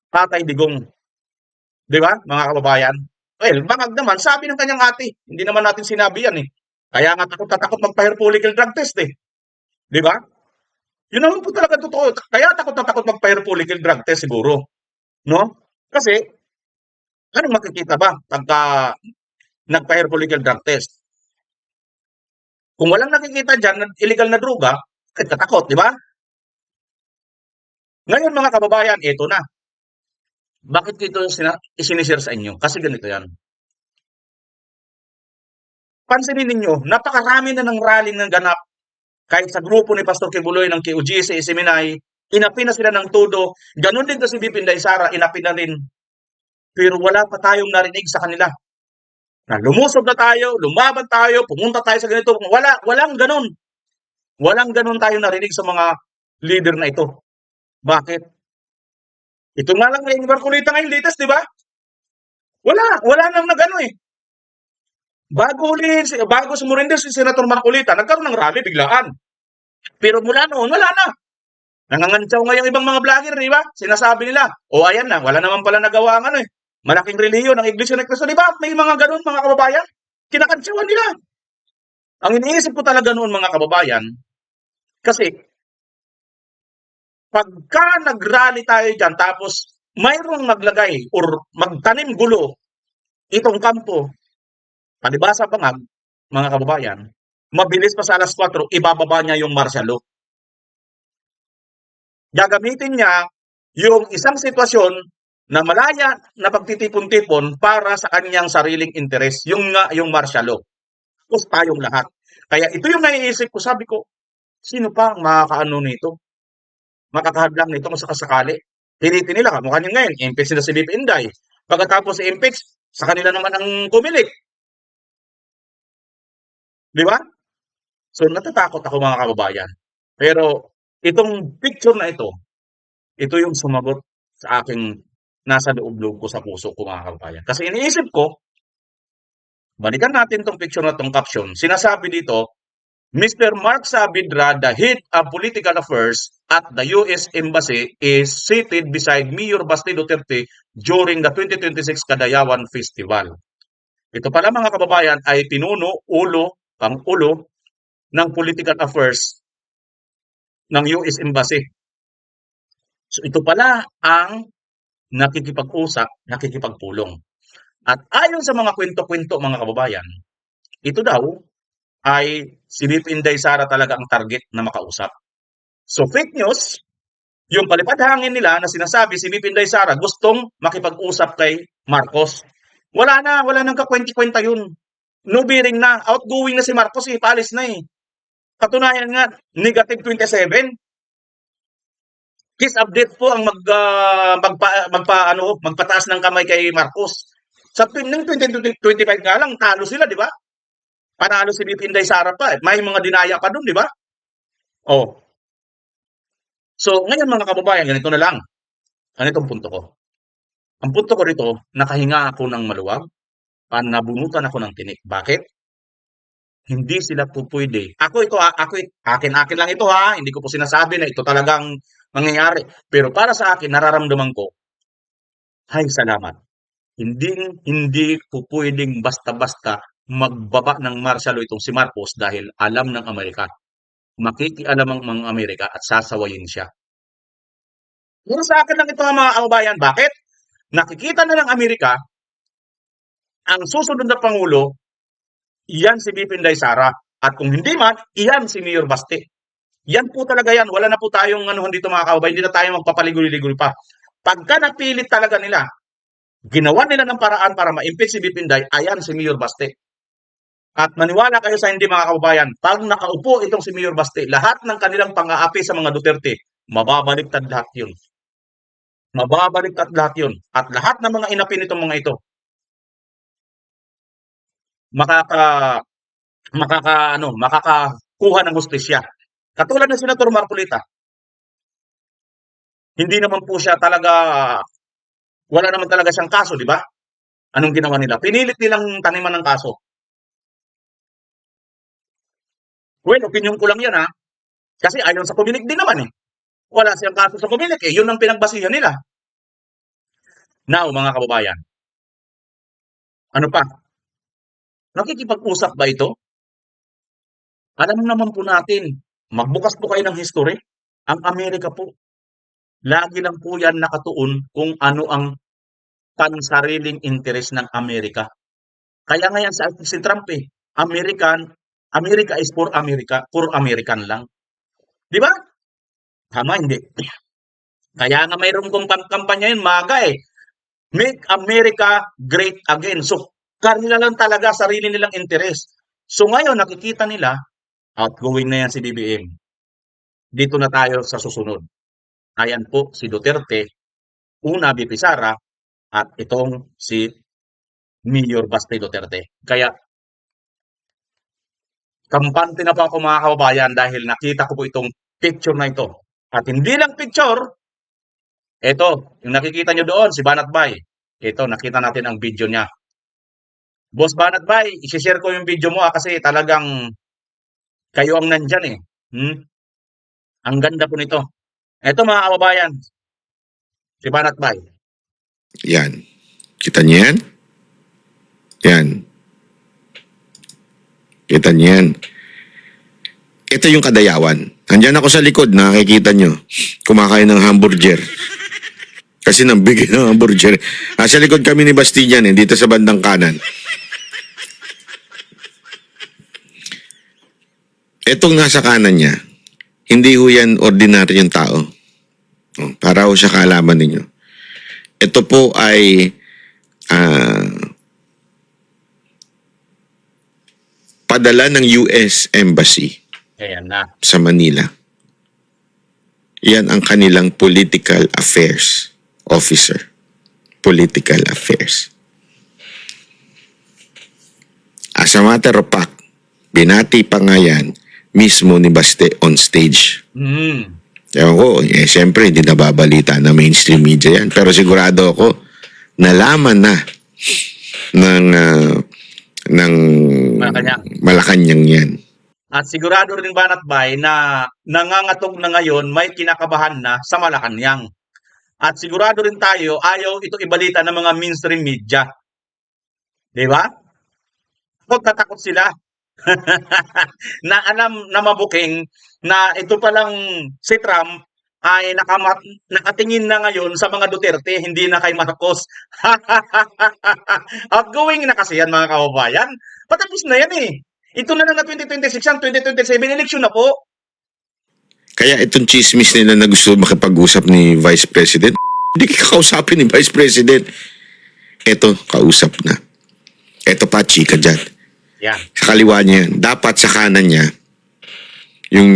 [SPEAKER 3] Tatay Digong. Di ba, mga kababayan? Well, Bangag naman, sabi ng kanyang ate, hindi naman natin sinabi yan eh. Kaya nga takot na takot magpa-hair follicle drug test eh. Di ba? Yun naman po talaga totoo. Kaya takot na takot magpa-hair follicle drug test siguro. No? Kasi, anong makikita ba pagka nagpa-hair follicle drug test? Kung walang nakikita dyan, illegal na droga, katakot, di ba? Ngayon mga kababayan, ito na. Bakit ito isinishare sa inyo? Kasi ganito yan. Pansinin ninyo, napakarami na ng rally ng ganap. Kahit sa grupo ni Pastor Kibuloy ng KOGC, Seminay, inapi na sila ng todo. Ganon din si BP Inday Sara, inapi na rin. Pero wala pa tayong narinig sa kanila. Na lumusob na tayo, lumaban tayo, pumunta tayo sa ganito. Walang ganon. Walang ganon tayo narinig sa mga leader na ito. Bakit? Ito nga lang yung Marcolita ngayon latest, di ba? Wala nang nagano eh. Bago sumurrender si Senator Marcolita, nagkaroon ng rally biglaan. Pero mula noon, wala na. Nangangantsaw nga yung ibang mga vlogger, di ba? Sinasabi nila, ayan na, wala naman pala nagawa ang ano eh. Malaking reliyon ng Iglesia ni Cristo, di ba? May mga ganun mga kababayan. Kinakantsawan nila. Ang iniisip ko talaga noon mga kababayan, kasi pagka nag-rally tayo dyan, tapos mayroong maglagay or magtanim gulo itong kampo, palibasa Bangag, mga kababayan, mabilis pa sa alas 4, ibababa niya yung martial law. Gagamitin niya yung isang sitwasyon na malaya na pagtitipon-tipon para sa kanyang sariling interes, yung martial law. Tapos tayong lahat. Kaya ito yung naiisip ko, sabi ko, sino pa ang makakaano nito? Makakahadlang nito kung sakasakali. Tinitin nila, kamukha niya ngayon, impeach sila si BP Inday. Pagkatapos si impeach, sa kanila naman ang kumilik. Di ba? So natatakot ako mga kababayan. Pero itong picture na ito yung sumagot sa aking nasa loob-loob ko sa puso ko mga kababayan. Kasi iniisip ko, balikan natin tong picture na tong caption. Sinasabi dito, Mr. Mark Saavedra, the head of political affairs at the U.S. Embassy, is seated beside Mayor Basti Duterte during the 2026 Kadayawan Festival. Ito pala mga kababayan ay pinuno, pangulo ng political affairs ng U.S. Embassy. So ito pala ang nakikipag-usap, nakikipagpulong. At ayon sa mga kwento-kwento mga kababayan, ito daw ay si BP Inday Sara talaga ang target na makausap. So fake news, yung palipad hangin nila na sinasabi si BP Inday Sara gustong makipag-usap kay Marcos. Wala nang kakwenti-kwenta yun. No bearing na, outgoing na si Marcos eh, paalis na eh. Katunayan nga, negative 27. Kiss update po ang magpataas ng kamay kay Marcos. Sa 2025 nga lang, talo sila, di ba? Panalo si BP Inday Sara pa. May mga dinaya pa doon, di ba? Oh. So, ngayon mga kababayan, ganito na lang. Ganito ang punto ko. Ang punto ko rito, nakahinga ako ng maluwag, nabunutan ako ng tinik. Bakit? Hindi sila po pwede. Akin lang ito ha. Hindi ko po sinasabi na ito talagang mangyayari. Pero para sa akin, nararamdaman ko, ay salamat. hindi po pwedeng basta-basta magbaba ng martial law itong si Marcos dahil alam ng Amerika. Makikialam ang mga Amerika at sasawayin siya. Puro sa akin lang ito mga kababayan. Bakit? Nakikita na ng Amerika ang susunod na Pangulo, iyan si BP Inday Sara. At kung hindi man, iyan si Mayor Baste. Yan po talaga yan. Wala na po tayong anuhan dito mga kababayan. Hindi na tayo magpapaligoy-ligoy pa. Pagka napilit talaga nila, ginawa nila ng paraan para ma-impeach si BP Inday, ayan si Mayor Baste. At maniwala kayo sa hindi mga kababayan, pag nakaupo itong si Mayor Baste, lahat ng kanilang pang-aapi sa mga Duterte, mababaliktad lahat yun. Mababaliktad lahat yun. At lahat ng mga inapi nitong mga ito, makakakuha ng hustisya. Katulad ng Senator Marcolita, hindi naman po siya talaga, wala naman talaga siyang kaso, di ba? Anong ginawa nila? Pinilit nilang taniman ng kaso. Well, opinion ko lang yan ha. Kasi ayon sa Comelec din naman eh. Wala siyang kaso sa Comelec eh. Yun ang pinagbasihan nila. Now, mga kababayan, ano pa? Nakikipag-usap ba ito? Alam naman po natin, magbukas po kayo ng history. Ang Amerika po, lagi lang po yan nakatuon kung ano ang pansariling interes ng Amerika. Kaya ngayon sa si Trump eh, America is for America, for American lang. Di ba? Tama, hindi. Kaya nga mayroong kampanya yun, MAGA eh. Make America Great Again. So, kanila lang talaga sarili nilang interes. So ngayon, nakikita nila, outgoing na yan si BBM. Dito na tayo sa susunod. Ayan po si Duterte, una BP Sara, at itong si Mayor Baste Duterte. Kaya, kampante na po ako mga kababayan dahil nakita ko po itong picture na ito. At hindi lang picture, ito, yung nakikita nyo doon, si Banat Bay. Ito, nakita natin ang video niya. Boss Banat Bay, isi-share ko yung video mo kasi talagang kayo ang nandyan eh. Ang ganda po nito. Ito mga kababayan, si Banat Bay.
[SPEAKER 10] Yan. Kita niyo yan? Yan. Kita niyo yan? Ito yung Kadayawan. Nandyan ako sa likod, nakikita nyo. Kumakain ng hamburger. Kasi nambigay ng hamburger. Sa likod kami ni Bastian dito sa bandang kanan. Etong nasa kanan niya, hindi ho yan ordinaryong tao. Para ho sa kaalaman ninyo. Ito po ay padala ng US Embassy
[SPEAKER 3] Ayan na.
[SPEAKER 10] sa Manila. Yan ang kanilang political affairs officer. Political affairs. As a matter of fact, binati pa nga yan mismo ni Baste on stage. Ewan ko, siyempre hindi nababalita na mainstream media yan. Pero sigurado ako, nalaman na ng Malacanang yan.
[SPEAKER 3] At sigurado rin Banat Bay na nangangatog na ngayon may kinakabahan na sa Malacanang. At sigurado rin tayo ayaw ito ibalita ng mga mainstream media. Di ba? Takot sila. Na alam na mabuking na ito palang si Trump ay nakatingin na ngayon sa mga Duterte, hindi na kay Marcos. Outgoing na kasi yan mga kababayan. Patapos na yan eh. Ito na lang na 2026 yan, 2027 election na po.
[SPEAKER 10] Kaya itong chismis nila na gusto makipag-usap ni Vice President, hindi kakausapin ni Vice President. Ito, kausap na. Ito pa, chika dyan.
[SPEAKER 3] Yan.
[SPEAKER 10] Sa kaliwa niya yan. Dapat sa kanan niya, yung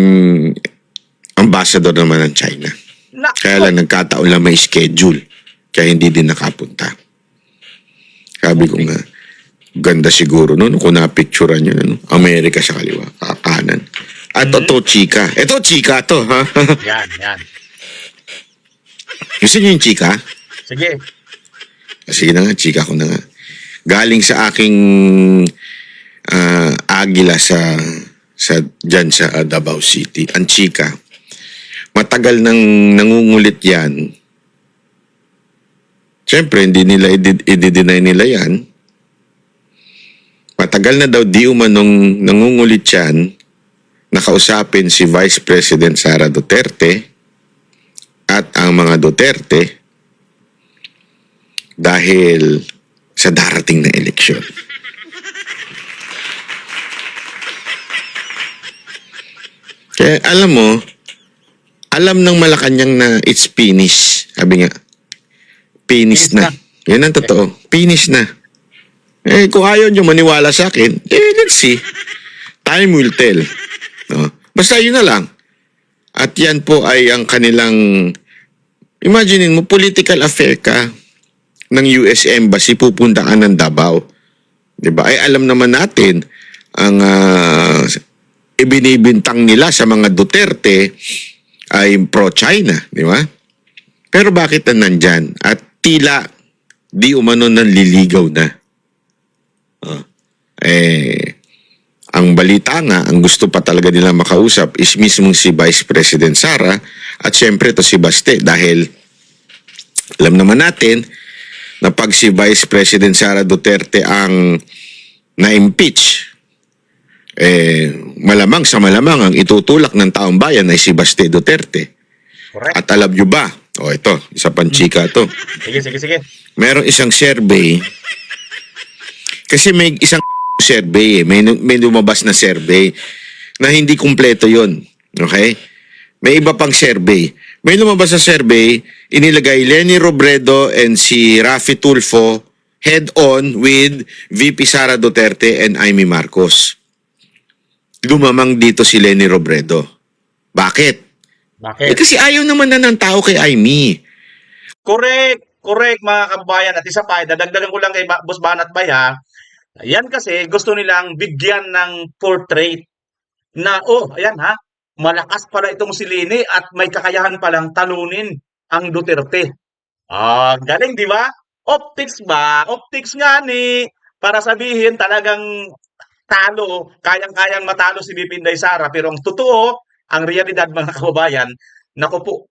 [SPEAKER 10] ambassador naman ng China. Kaya lang nagkataon lang may schedule. Kaya hindi din nakapunta. Sabi ko nga, ganda siguro no kung napicturean nyo, no? Amerika sa kaliwa, kanan. At ito, chika. Ito, chika to, ha?
[SPEAKER 3] Yan.
[SPEAKER 10] Gusto nyo yung chika?
[SPEAKER 3] Sige.
[SPEAKER 10] Sige na nga, chika ko na nga. Galing sa aking agila dyan sa Davao City. Ang chika, matagal nang nangungulit yan Siyempre, hindi nila i-deny nila yan. Matagal na daw di umanong nangungulit yan nakausapin si Vice President Sara Duterte at ang mga Duterte dahil sa darating na eleksyon. Kaya alam mo, alam ng Malacanang na it's finish. Sabi nga, finish na. Yan ang totoo. Finish na. Eh, kung ayaw nyo maniwala sa akin, let's see. Time will tell. No? Basta yun na lang. At yan po ay ang kanilang, imaginein mo, political affair ka ng US Embassy, pupunta ka ng Davao. Diba? Ay alam naman natin, ang ibinibintang nila sa mga Duterte ay pro-China. Di ba? Pero bakit na nandyan? At tila di umano nanliligaw na. Ang balita nga, ang gusto pa talaga nila makausap is mismong si Vice President Sara at syempre to si Baste dahil alam naman natin na pag si Vice President Sara Duterte ang na-impeach, malamang sa malamang ang itutulak ng taong bayan ay si Baste Duterte.
[SPEAKER 3] Correct.
[SPEAKER 10] At alam nyo ba, ito, isa pang chika to.
[SPEAKER 3] Sige.
[SPEAKER 10] Merong isang survey, kasi may isang survey, may lumabas na survey na hindi kumpleto yun. Okay? May iba pang survey. May lumabas na survey, inilagay Leni Robredo and si Raffy Tulfo head-on with VP Sara Duterte and Amy Marcos. Lumamang dito si Leni Robredo. Bakit? Kasi ayaw naman na ng tao kay Amy.
[SPEAKER 3] Correct mga kababayan. At isa pa, dadagdagan ko lang kay Boss Banat Bay ha. Yan kasi gusto nilang bigyan ng portrait na, ayan ha, malakas pala itong si Leni at may kakayahan palang talunin ang Duterte. Galing di ba? Optics ba? Optics nga ni, para sabihin talagang talo, kayang-kayang matalo si VP Inday Sara. Pero ang totoo, ang realidad mga kababayan, naku po,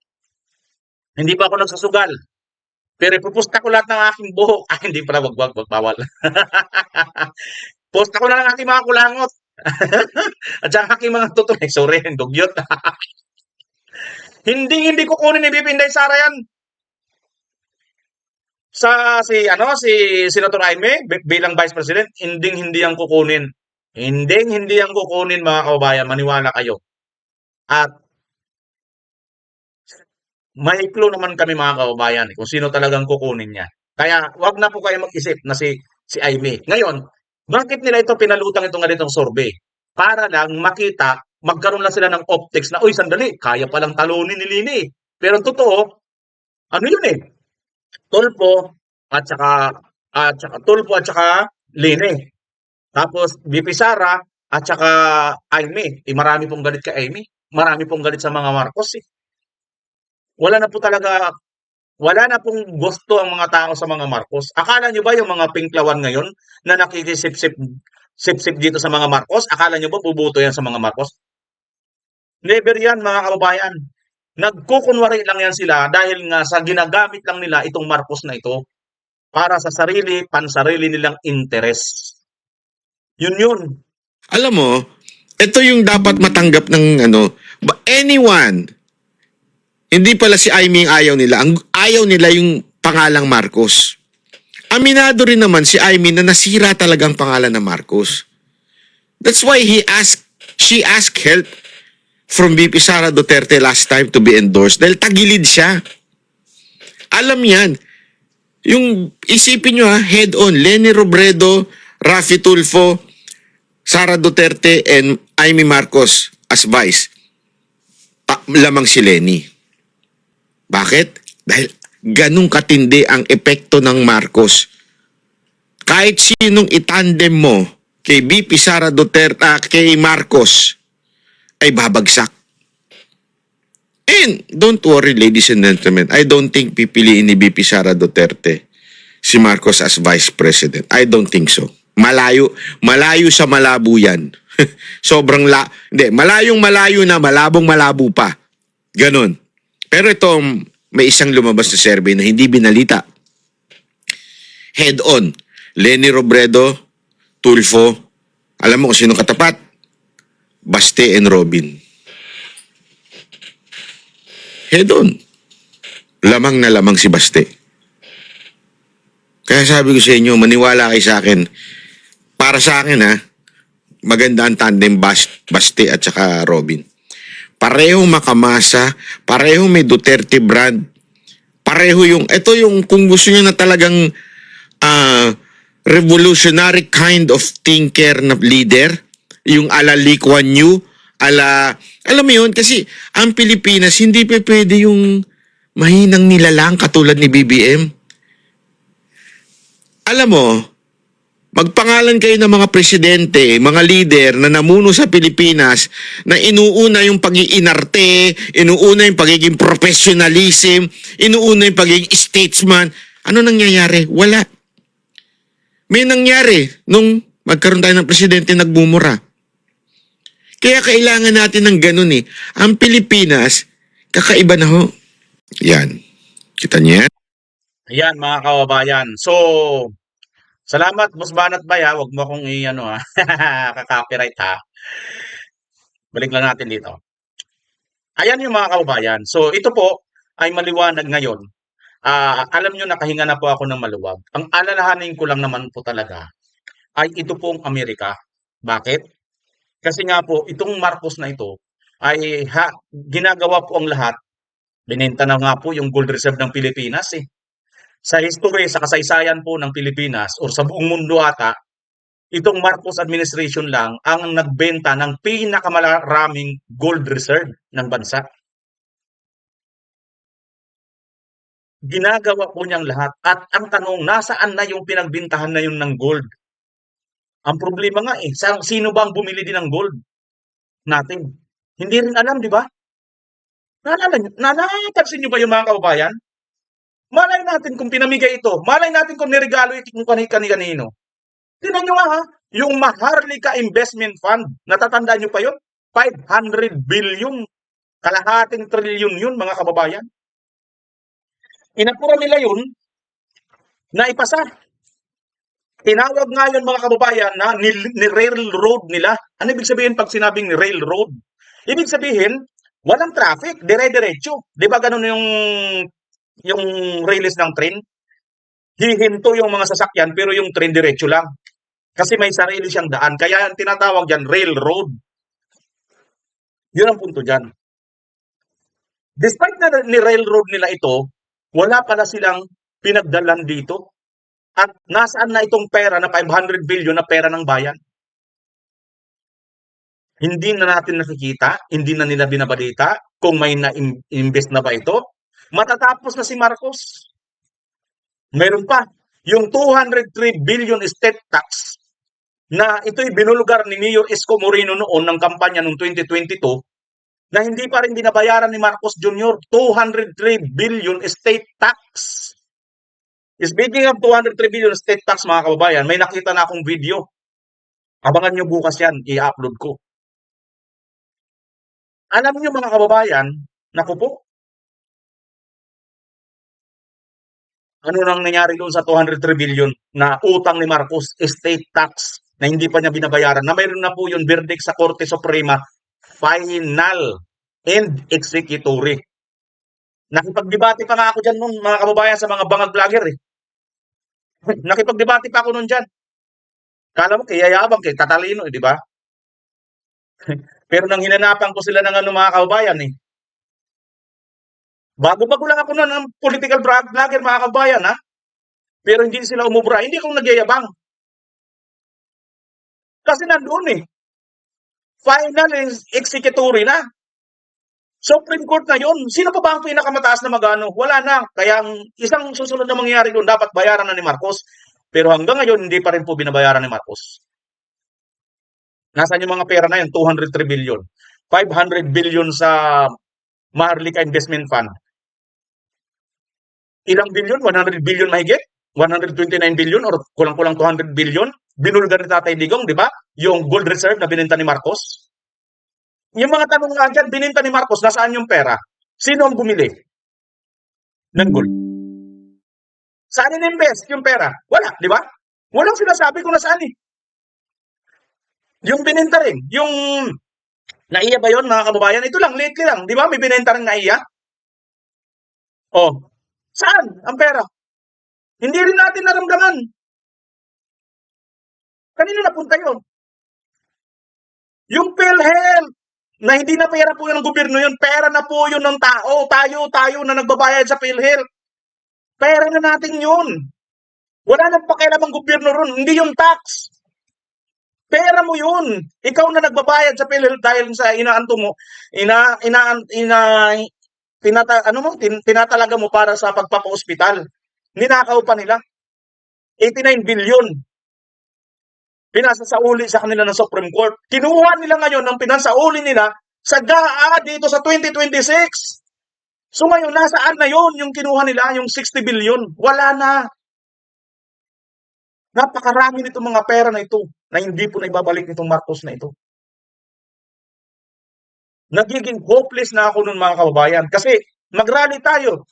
[SPEAKER 3] hindi pa ako nagsusugal. Pero ipupusta ko lahat ng aking buhok. Hindi pala, wag, bawal. Posta ko na lang aking mga kulangot. At saka aking mga tutunay. Sorry, dugyot. Hindi kukunin ni VP Inday Sara yan. Si Senator Jaime bilang Vice President, hindi yan kukunin. Hindi yan kukunin mga kababayan. Maniwala kayo. At may clue naman kami mga kababayan kung sino talagang kukunin niya. Kaya wag na po kayo mag-isip na si Jaime. Ngayon, bakit nila ito pinalutang itong ganitong survey? Para lang makita, magkaroon lang sila ng optics na, sandali, kaya palang talunin ni Lini. Pero ang totoo, ano yun Tulfo at saka Lini. Tapos VP Sara at saka Jaime. Marami pong galit kay Jaime. Marami pong galit sa mga Marcos Wala na pong gusto ang mga tao sa mga Marcos. Akala nyo ba yung mga pinklawan ngayon na nakikisip-sip dito sa mga Marcos? Akala nyo ba bubuto yan sa mga Marcos? Never yan mga kababayan. Nagkukunwari lang yan sila dahil nga sa ginagamit lang nila itong Marcos na ito para sa pansarili nilang interes. Yun.
[SPEAKER 10] Alam mo, ito yung dapat matanggap ng anyone. Hindi pala si Amy ang ayaw nila. Ang ayaw nila yung pangalang Marcos. Aminado rin naman si Amy na nasira talagang pangalan ng Marcos. That's why she asked help from VP Sara Duterte last time to be endorsed dahil tagilid siya. Alam yan. Yung isipin nyo head on, Leni Robredo, Raffy Tulfo, Sara Duterte, and Amy Marcos as vice. Lamang si Leni. Bakit? Dahil ganun katindi ang epekto ng Marcos. Kahit sinong itandem mo kay VP Sara Duterte, kay Marcos, ay babagsak. And don't worry, ladies and gentlemen, I don't think pipiliin ni VP Sara Duterte si Marcos as Vice President. I don't think so. Malayo sa malabo yan. Malayong-malayo na, malabong-malabo pa. Ganon. Pero ito, may isang lumabas na survey na hindi binalita head-on. Lenny Robredo, Tulfo, alam mo kung sino katapat? Baste and Robin. Head-on. Lamang na lamang si Baste. Kaya sabi ko sa inyo, maniwala kayo sa akin. Para sa akin maganda ang tandem Baste at saka Robin. Parehong makamasa, parehong may Duterte brand. Pareho ito yung kung gusto niyo na talagang revolutionary kind of thinker na leader, yung ala Lee Kuan Yew, alam mo yun, kasi ang Pilipinas, hindi pa pwede yung mahinang nilalang katulad ni BBM. Alam mo, magpangalan kayo ng mga presidente, mga leader na namuno sa Pilipinas na inuuna yung pag-iinarte, inuuna yung pagiging professionalism, inuuna yung pagiging statesman. Ano nangyayari? Wala. May nangyari nung magkaroon tayo ng presidente nagbumura. Kaya kailangan natin ng ganun eh. Ang Pilipinas, kakaiba na ho. Yan. Kita niya?
[SPEAKER 3] Ayan mga kababayan. So, salamat Boss Banat Bay ha. Huwag mo akong kaka-copyright ha. Balik lang natin dito. Ayan yung mga kababayan. So, ito po ay maliwanag ngayon. Alam nyo, nakahinga na po ako ng maluwag. Ang alalahanin ko lang naman po talaga ay ito pong Amerika. Bakit? Kasi nga po, itong Marcos na ito ay ginagawa po ang lahat. Binenta na nga po yung gold reserve ng Pilipinas eh. Sa history, sa kasaysayan po ng Pilipinas or sa buong mundo ata, itong Marcos administration lang ang nagbenta ng pinakamaraming gold reserve ng bansa. Ginagawa po niyang lahat. At ang tanong, nasaan na yung pinagbintahan na yun ng gold? Ang problema nga sino ba ang bumili din ng gold natin? Hindi rin alam, di ba? Napansin niyo ba yung mga kababayan? Malay natin kung pinamigay ito. Malay natin kung niregalo ito kung kanino. Tingnan nyo nga yung Maharlika Investment Fund. Natatandaan nyo pa yun? 500 billion. Kalahating trilyon yun, mga kababayan. Inapura nila yun na ipasa. Tinawag nga yun, mga kababayan, na ni-railroad nila. Ano ibig sabihin pag sinabing railroad? Ibig sabihin, walang traffic, dire-diretso. Di ba ganun yung release ng train? Hihinto yung mga sasakyan pero yung train diretso lang. Kasi may sarili siyang daan. Kaya ang tinatawag dyan, railroad. Yun ang punto dyan. Despite na ni-railroad nila ito, wala pala silang pinagdalan dito. At nasaan na itong pera na 500 billion na pera ng bayan? Hindi na natin nakikita, hindi na nila binabalita kung may na-invest na ba ito. Matatapos na si Marcos. Meron pa, yung 203 billion estate tax na ito'y binulugar ni Mayor Isko Moreno noon ng kampanya noong 2022 na hindi pa rin binabayaran ni Marcos Jr. 203 billion estate tax. Speaking of 203 billion estate tax, mga kababayan, may nakita na akong video. Abangan nyo bukas yan, i-upload ko. Alam nyo mga kababayan, naku po, ano nang nangyari doon sa 203 billion na utang ni Marcos, estate tax, na hindi pa niya binabayaran, na mayroon na po yung verdict sa Korte Suprema, final and executory. Nakipagdebate pa nga ako dyan nun, mga kababayan, sa mga bangag vlogger eh. Nakipagdebate pa ako nun dyan. Kala mo, kayayabang, kay tatalino, di ba? Pero nang hinanapan ko sila ng mga kababayan eh. Bago-bago lang ako ng political vlogger, mga kababayan ha. Pero hindi sila umubra. Hindi akong nagyayabang. Kasi nandoon eh. Final and executory na. Supreme Court na yun. Sino pa ba ang pinakamataas na magano? Wala na. Kaya ang isang susunod na mangyari doon, dapat bayaran na ni Marcos. Pero hanggang ngayon, hindi pa rin po binabayaran ni Marcos. Nasaan yung mga pera na yun? 203 billion. 500 billion sa Maharlika Investment Fund. Ilang billion? 100 billion mahigit? 129 billion or kulang-kulang 200 billion? Binulgar ni Tatay Digong, di ba? Yung gold reserve na binenta ni Marcos. Yung mga tanong nga dyan, bininta ni Marcos, nasaan yung pera? Sino ang bumili ng gold? Saan in-invest yung pera? Wala, di ba? Walang sinasabi kung nasaan eh. Yung binenta rin, yung NAIA ba yun, mga kababayan? Ito lang, lately lang. Di ba may binenta rin NAIA? Oh, saan ang pera? Hindi rin natin naramdaman. Kanino napunta yun? Yung PhilHealth, na hindi na pera po yun ng gobyerno yun, pera na po yun ng tao. Tayo na nagbabayad sa PhilHealth. Pera na natin yun. Wala nang pakialam ang gobyerno ron, hindi yung tax. Pera mo yun. Ikaw na nagbabayad sa PhilHealth dahil sa inaanto mo, tinatalaga mo para sa pagpapa-ospital. Ninakaw pa nila. 89 billion. Pinasasauli sa kanila ng Supreme Court. Kinuha nila ngayon ng pinasauli nila sa GAA dito sa 2026. So ngayon, nasaan na yun yung kinuha nila, yung 60 billion? Wala na. Napakarami nitong mga pera na ito na hindi po na ibabalik nitong Marcos na ito. Nagiging hopeless na ako nun, mga kababayan. Kasi mag-rally tayo.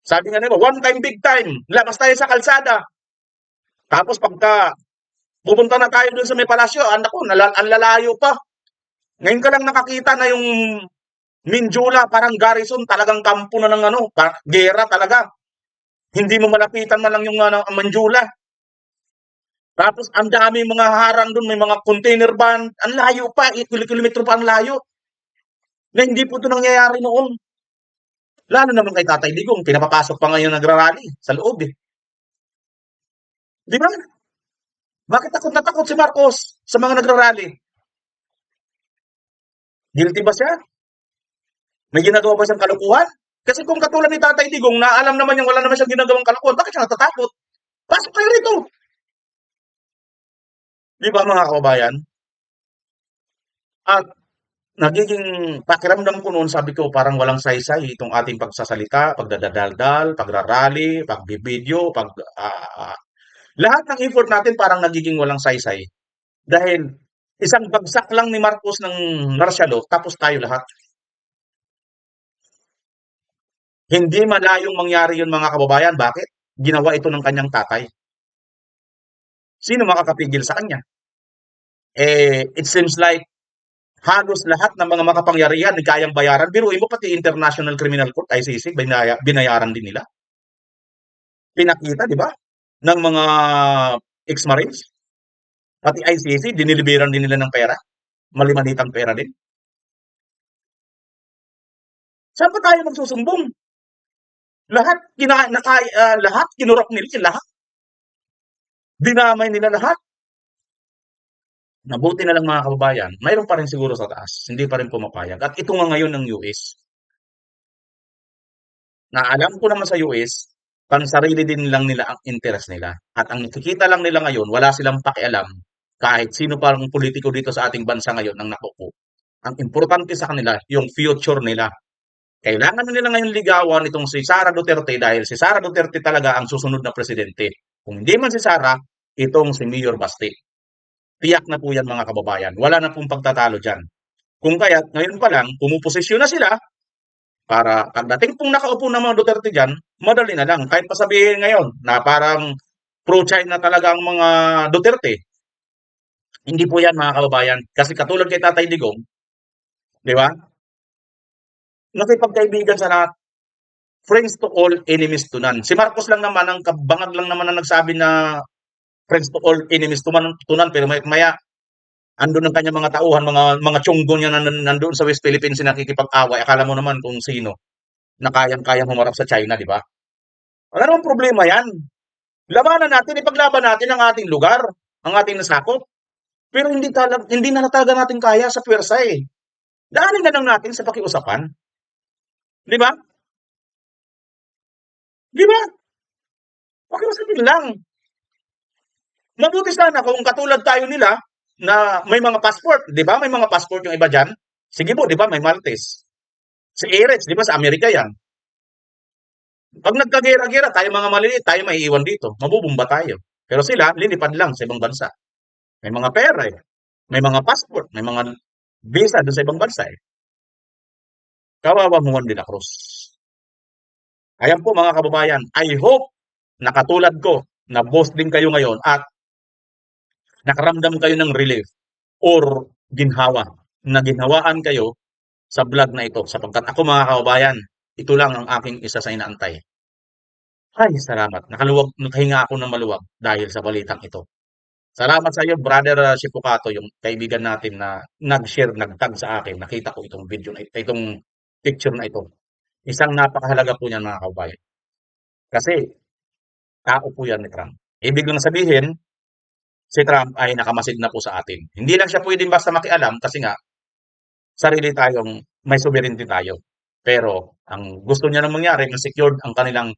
[SPEAKER 3] Sabi nga nila, one time, big time. Labas tayo sa kalsada. Tapos pagka pupunta na tayo dun sa may palasyo, ang lalayo pa. Ngayon ka lang nakakita na yung Minjula, parang garrison, talagang kampo na ng gera talaga. Hindi mo malapitan man lang yung Manjula. Tapos ang dami mga harang dun, may mga container van, ang layo pa, kilometro pa ang layo. Na hindi po ito nangyayari noon. Lalo naman kay Tatay Digong, pinapapasok pa ngayon nagrarally sa loob eh. Di ba? Bakit takot na takot si Marcos sa mga nagrarally? Guilty ba siya? May ginagawa ba siyang kalukuhan? Kasi kung katulad ni Tatay Digong na alam naman yung wala naman siyang ginagawang kalukuhan, bakit siya natatakot? Pasok kayo rito! Di ba mga kababayan? At nagiging pakiramdam ko noon, sabi ko parang walang saysay itong ating pagsasalita, pagdadaldal, pagrarally, pagbibideo, lahat ng effort natin parang nagiging walang saysay. Dahil isang bagsak lang ni Marcos ng martial tapos tayo lahat. Hindi malayong mangyari yun, mga kababayan. Bakit? Ginawa ito ng kanyang tatay. Sino makakapigil sa kanya? It seems like halos lahat ng mga makapangyarihan ay kayang bayaran. Biruin mo, pati International Criminal Court, ICC, binayaran din nila. Pinakita, di ba? Ng mga ex-Marines. Pati ICC, diniliberan din nila ng pera. Malimanitang pera din. Saan pa tayo magsusumbong? Lahat kinurap nila, lahat. Dinamay nila lahat. Mabuti na lang, mga kababayan, mayroon pa rin siguro sa taas, hindi pa rin pumapayag. At ito nga ngayon ng US. Na alam ko naman sa US, pansarili din lang nila ang interest nila. At ang nakikita lang nila ngayon, wala silang pakialam kahit sino pa ang politiko dito sa ating bansa ngayon ang nakupo. Ang importante sa kanila, yung future nila. Kailangan na nila ngayon ligawan itong si Sara Duterte dahil si Sara Duterte talaga ang susunod na presidente. Kung hindi man si Sara, itong si Mayor Basti. Tiyak na po yan, mga kababayan. Wala na pong pagtatalo dyan. Kung kaya, ngayon pa lang, pumuposisyon na sila para pagdating pong nakaupo na mga Duterte dyan, madali na lang. Kahit pasabihin ngayon na parang pro-China talaga ang mga Duterte. Hindi po yan, mga kababayan. Kasi katulad kay Tatay Digong, di ba? Nakipagkaibigan sa lahat. Friends to all, enemies to none. Si Marcos lang naman, ang kabangag lang naman na nagsabi na friends to all, enemies to none, pero maya, andun ang kanyang mga tauhan, mga tiyonggo niya na nandun sa West Philippines na nakikipag-away. Akala mo naman kung sino na kayang-kayang humarap sa China, di ba? Wala namang problema yan. Labanan natin, ipaglaban natin ang ating lugar, ang ating nasakop. Pero hindi na talaga natin kaya sa pwersa eh. Daanin na lang natin sa pakiusapan. Di ba? Di ba? Pakiusapan lang. Mabuti sana kung katulad tayo nila na may mga passport, di ba? May mga passport yung iba dyan. Sige po, di ba? May Maltese. Si Erez, di ba? Sa Amerika yan. Pag nagkagera-gera, tayo mga maliliit, tayo maiiwan dito. Mabubumba tayo. Pero sila, lilipad lang sa ibang bansa. May mga pera eh. May mga passport. May mga visa doon sa ibang bansa eh. Kawawa mo Juan de la Cruz. Ayan po, mga kababayan. I hope na katulad ko, na boss din kayo ngayon at nakaramdam kayo ng relief or ginhawaan kayo sa vlog na ito. Sapagkat ako mga kababayan, ito lang ang aking isa sa inaantay. Ay, salamat. Nakahinga ako ng maluwag dahil sa balitang ito. Salamat sa iyo, Brother Shipukato, yung kaibigan natin na nag-share, nag-tag sa akin. Nakita ko itong video na itong picture na ito. Isang napakahalaga po niyan mga kababayan. Kasi tao po yan ni Trump. Ibig lang sabihin, si Trump ay nakamasid na po sa atin. Hindi lang siya pwedeng basta makialam kasi nga sarili tayong may sovereignty tayo. Pero ang gusto niya nang mangyari, ma-secured ang kanilang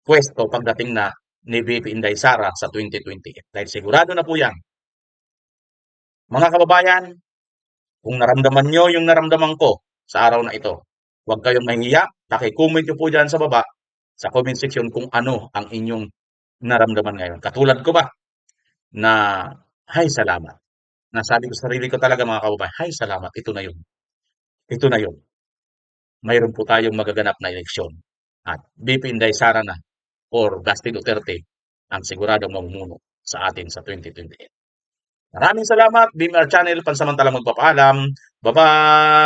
[SPEAKER 3] pwesto pagdating na ni VP Inday Sara sa 2028. Dahil sigurado na po yan. Mga kababayan, kung naramdaman nyo yung naramdaman ko sa araw na ito, huwag kayong mahihiya. Paki-comment nyo po dyan sa baba, sa comment section kung ano ang inyong naramdaman ngayon. Katulad ko ba na, hay salamat. Nasabi ko sa sarili ko talaga mga kababayan, hay salamat, ito na yun. Ito na yun. Mayroon po tayong magaganap na eleksyon. At VP Inday Sara na or Basti Duterte ang siguradong mamumuno sa atin sa 2028. Maraming salamat. BMR Channel, pansamantalang magpapaalam. Bye-bye!